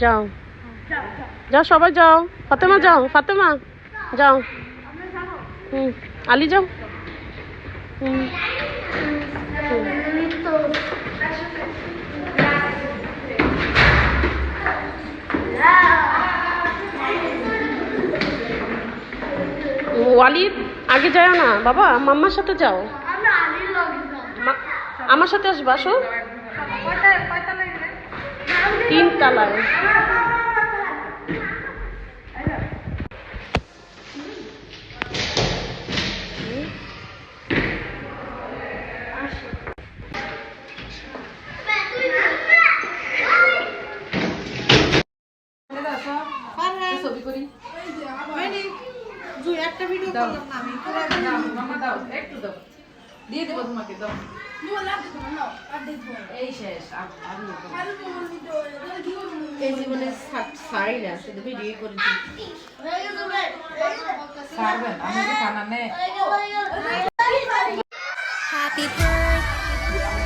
যাও যাও সবাই যাও, ফাতেমা যাও, ফাতেমা যাও, আলী যাও। ওয়ালিদ আগে যাও না বাবা, মাম্মার সাথে যাও, আমার সাথে আসবা। আসো 3 তলায়। ছবি করি একটা ভিডিও করলাম না আমি, মামা দাও একটু দাও, দিয়ে দেবো তোমাকে, দাও এই শেষ। এই জীবনে সারি না, শুধু ভিডিও করেছি। সারবেন আমি খানা নে। Happy birthday.